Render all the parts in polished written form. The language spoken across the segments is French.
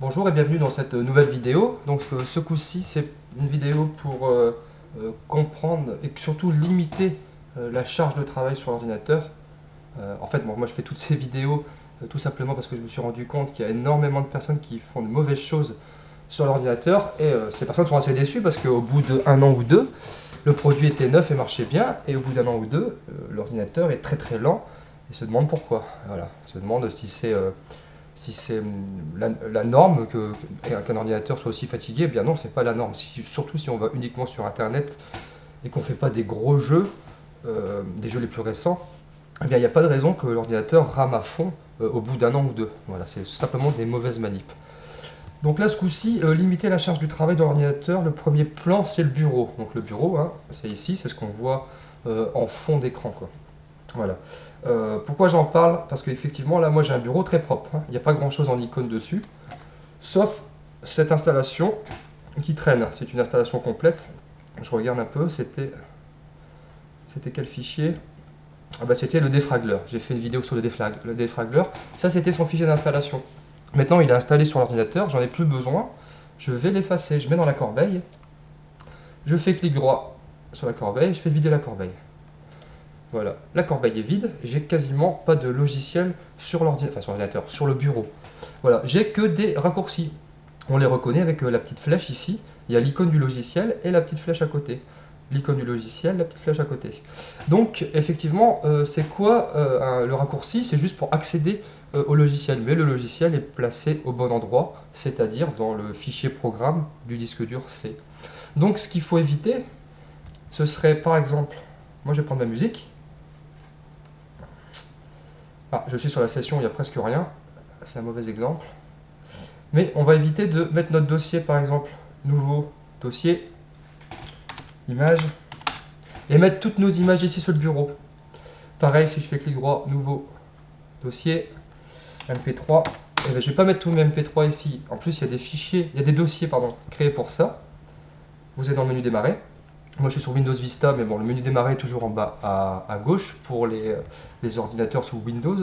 Bonjour et bienvenue dans cette nouvelle vidéo. Donc ce coup-ci c'est une vidéo pour comprendre et surtout limiter la charge de travail sur l'ordinateur. En fait moi je fais toutes ces vidéos tout simplement parce que je me suis rendu compte qu'il y a énormément de personnes qui font de mauvaises choses sur l'ordinateur et ces personnes sont assez déçues parce qu'au bout d'un an ou deux, le produit était neuf et marchait bien et au bout d'un an ou deux, l'ordinateur est très très lent et se demande pourquoi. Voilà, se demande si c'est la norme qu'un ordinateur soit aussi fatigué. Eh bien non, c'est pas la norme. Surtout si on va uniquement sur Internet et qu'on ne fait pas des gros jeux, des jeux les plus récents, eh bien il n'y a pas de raison que l'ordinateur rame à fond au bout d'un an ou deux. Voilà, c'est simplement des mauvaises manips. Donc là, ce coup-ci, limiter la charge du travail de l'ordinateur, le premier plan, c'est le bureau. Donc le bureau, hein, c'est ici, c'est ce qu'on voit en fond d'écran, quoi. Voilà. Pourquoi j'en parle? Parce qu'effectivement, là, moi, j'ai un bureau très propre, hein. Il n'y a pas grand-chose en icône dessus, sauf cette installation qui traîne. C'est une installation complète. Je regarde un peu, c'était quel fichier? Ah bah, c'était le défragleur. J'ai fait une vidéo sur le défragleur. Ça, c'était son fichier d'installation. Maintenant, il est installé sur l'ordinateur, j'en ai plus besoin. Je vais l'effacer, je mets dans la corbeille. Je fais clic droit sur la corbeille, je fais vider la corbeille. Voilà, la corbeille est vide, j'ai quasiment pas de logiciel sur l'ordinateur, sur le bureau. Voilà, j'ai que des raccourcis. On les reconnaît avec la petite flèche ici. Il y a l'icône du logiciel et la petite flèche à côté. L'icône du logiciel, la petite flèche à côté. Donc, effectivement, c'est quoi le raccourci? C'est juste pour accéder au logiciel. Mais le logiciel est placé au bon endroit, c'est-à-dire dans le fichier programme du disque dur C. Donc, ce qu'il faut éviter, ce serait par exemple, moi je vais prendre ma musique. Ah, je suis sur la session, il n'y a presque rien. C'est un mauvais exemple. Mais on va éviter de mettre notre dossier, par exemple, nouveau dossier, image, et mettre toutes nos images ici sur le bureau. Pareil, si je fais clic droit, nouveau dossier, MP3, et bien, je ne vais pas mettre tous mes MP3 ici. En plus, il y a des fichiers, il y a des dossiers pardon, créés pour ça. Vous êtes dans le menu démarrer. Moi, je suis sur Windows Vista, mais bon, le menu démarrer est toujours en bas à gauche pour les ordinateurs sous Windows.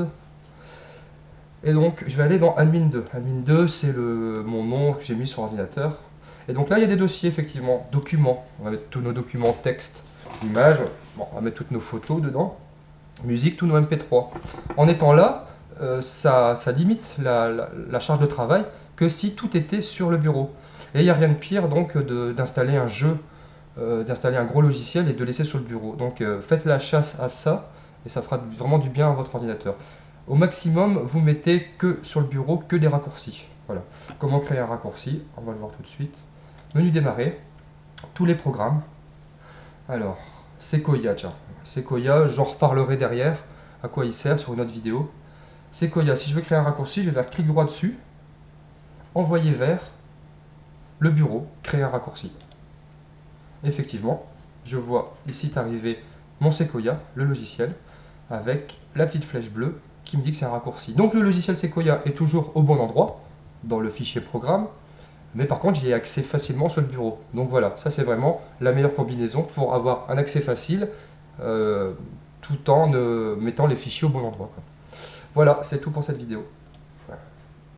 Et donc, je vais aller dans Admin 2. Admin 2, c'est mon nom que j'ai mis sur l'ordinateur. Et donc là, il y a des dossiers, effectivement, documents. On va mettre tous nos documents texte, images. Bon, on va mettre toutes nos photos dedans. Musique, tous nos MP3. En étant là, ça limite la charge de travail que si tout était sur le bureau. Et il n'y a rien de pire donc d'installer un jeu, d'installer un gros logiciel et de laisser sur le bureau. Donc faites la chasse à ça et ça fera vraiment du bien à votre ordinateur. Au maximum, vous mettez que sur le bureau que des raccourcis. Voilà. Comment créer un raccourci? On va le voir tout de suite. Menu démarrer, tous les programmes. Alors, Sequoia, tiens. Sequoia, j'en reparlerai derrière, à quoi il sert sur une autre vidéo. Sequoia, si je veux créer un raccourci, je vais faire clic droit dessus, envoyer vers le bureau, créer un raccourci. Effectivement, je vois ici arriver mon Sequoia, le logiciel, avec la petite flèche bleue qui me dit que c'est un raccourci. Donc le logiciel Sequoia est toujours au bon endroit, dans le fichier programme, mais par contre j'y ai accès facilement sur le bureau. Donc voilà, ça c'est vraiment la meilleure combinaison pour avoir un accès facile tout en mettant les fichiers au bon endroit, quoi. Voilà, c'est tout pour cette vidéo.